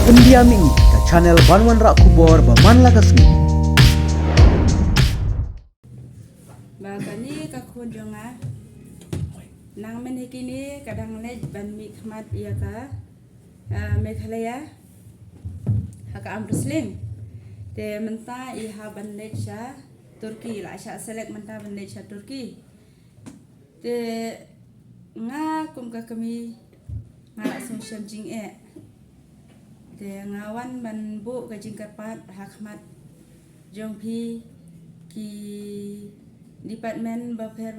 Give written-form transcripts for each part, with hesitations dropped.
Pendiaming ke channel Banwan Rak Kubor Baman Lagasmi. Bagani kakun jonga nang menhekini kadang lej ban mikmat iya ka Meghalaya haka Muslim te menta iha ban lej sha Turki la sha selek menta ban lej sha Turki te nga kum ka kami nga sum sham jing te ngawan ban bu ka jing karpat hakmat jongpi ki department baper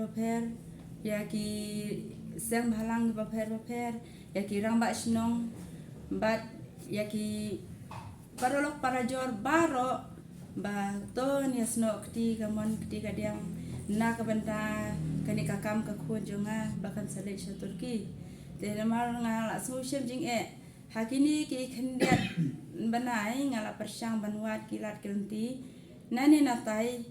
ya ki sang halang baper ya ki rambak snong bat ya ki parolok parajor baro ba to ni sno kti kamon kti kadiang na ka benta kani kakam ka khon jonga bakan sale sha Turki te mar nga la so shem jing hakini ki khendiat banai ngala persang banwat kilat kelenti nani natai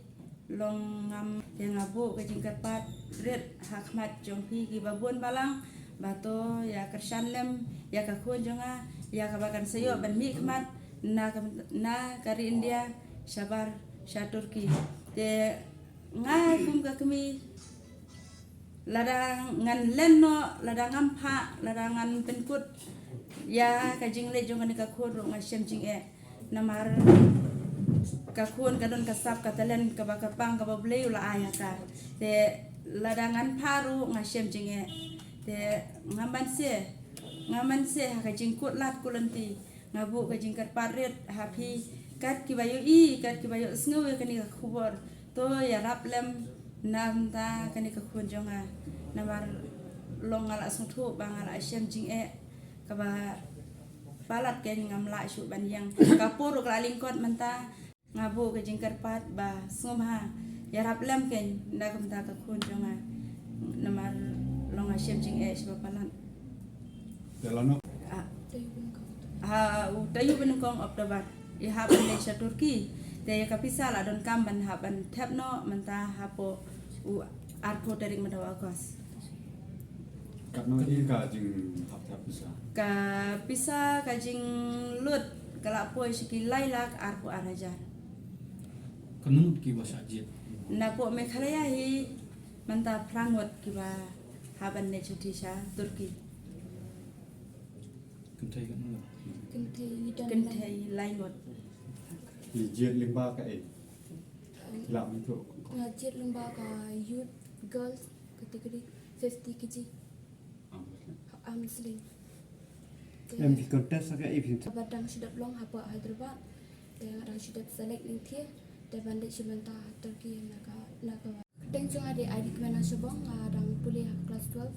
long ngam yang abu ke jingkapat red hakmat jongpi ki babun balang bato ya kersan lem ya ka khun jonga ya ka bakan sayo ban mikmat na kari India sabar sha Turki te nga kum ka kami ladang ngan lenno ladang ngampa ladang ngan penkut ya ka jingle jonga ni ka khun ro ngasem jing namar kakun kadon kasap katalen kabakapang kabablay ula aya ka te ladangan paru ngasem jinge te ngaman se ka jingkut lat kulanti ngabu ka jingkat paret hapi kat kibayo sngewe kani ka khubor to ya raplem namta kani ka khun jonga namar longala sungthu bangala asem jinge kaba palat ken ngamla shu ban yang kapur ka lingkot menta ngabu ke jingkarpat ba sumha ya raplem ken ndagam ta ka khun jonga namar longa shem jing shba palan Dalano utayu ben kong oktober I haban le sha Turki te ya kapisal adon kamban haban tepno menta hapo u arko dari madawa agos katno i ka jing tap bisa ka pisa ka jing lut kala po shiki lailak arko arajar Kanunod ki ba sa jet? na po Meghalaya hi manta prangot kiba haban ne chutisha Turki Kentay kanunod. kentai laingot i jet limba ka la mi to Ngajit lembaga youth girls kategori 50 kg Muslim. Em thì contest sa cái event Badang Shidap Long hapa Hyderabad. Yang ada Shidap select ning thia. Dan bandit Shimanta Turki naga. Teng chung ada adik mana Shobong adang pulih kelas 12.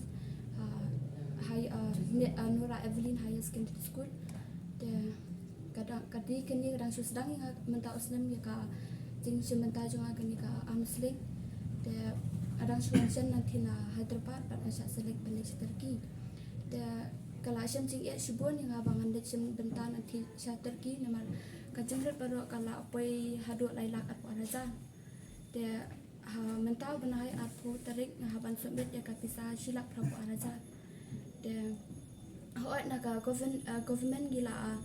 Nura Evelyn Higher Secondary School. Dan kadang kini kadang sedang menta Muslim ya ka jing Shimanta chung kini ka Muslim. Dan adang Shwansan nanti na Hyderabad pada saat select bandit Turki. Dan kalau asyam jing shibon yang abangan det sim bentan nanti sha Turki namar kajengret baru kalau apai hadu lailak apa araja de mentau benai aku tarik ngaban submit ya kapisa silap prabu araja de hoat naga government gila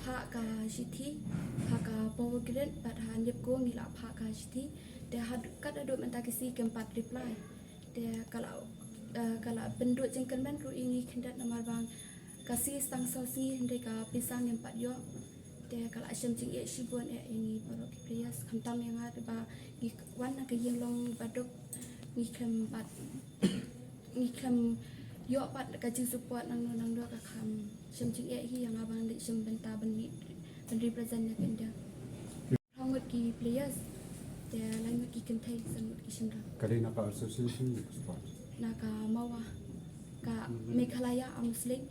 hak ka siti hak ka power grid bat handip ko gila hak ka siti de hadu kat adu mentakisi keempat reply de kalau penduduk jengkelmen ru ini kendat namar bang kasih stang sosi mereka pisang yang pat yo de kalau asyam jing shibon ini baru kiprias kamtam yang ada ba wan na kayeng long baduk ni klem yo pat kajing support nang do ka kham syam jing hi yang abang de syam benta ban represent ya kenda hangut ki players de lain ki kentai sanut ki shimra kali na ka association sport naga mawa ka Meghalaya Muslim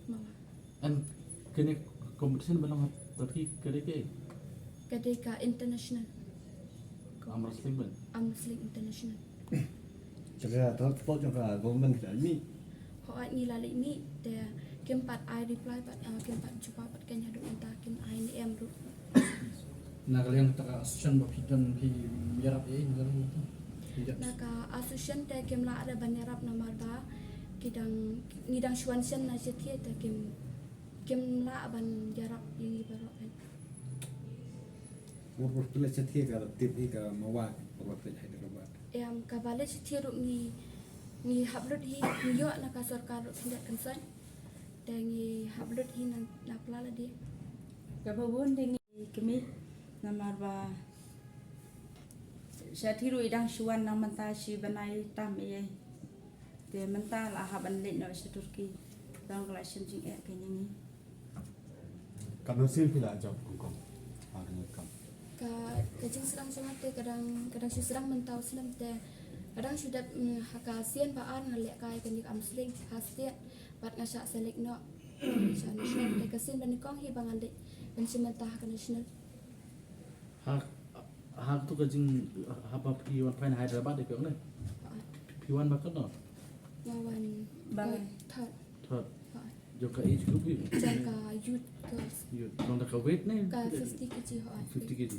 mawa An kini kompetisi balang Turki kade ke? kadeka international Amar Muslim ban. Muslim international Jaga transport jaga government ni hoat ni lalik ni de keempat I reply pat keempat jumpa pat kan hadu entah kin INM ru Nagaliang taka asyan ba pidan pi yarap ngalang ito. naga asusion de kemla ada banyarap namar ba kidang ngidang shwansen na setie de kem la ban jarak yang ibarat kan. Umur pula setia kalau tip ika mawak waktu Hyderabad. Yang kabale setia ruk ni hablut hi yo na ka sarkar tindak concern dan ni hablut hi na plala dia. Kababon dengan kami namar ba syatiru idang syuan nang mentah si banai tam ye de mentah lah haban le no si Turki dang la sim jing kenyang ni Kan hasil pila jawab kongkong. Ada kam. Kajing serang sama te kadang serang mentau selam te kadang sudah hakasian paan ngalek kai kenik amsling hastiat bat ngasak selek no national te kasin ban kong hi bangan de ban sementah ke national hak tu kajing apa piwan pain Hyderabad de kong ne piwan bakat no ngawan Bangan. third joka age group jangka youth girls you don't ka weight ne ka 50 kg 50 kg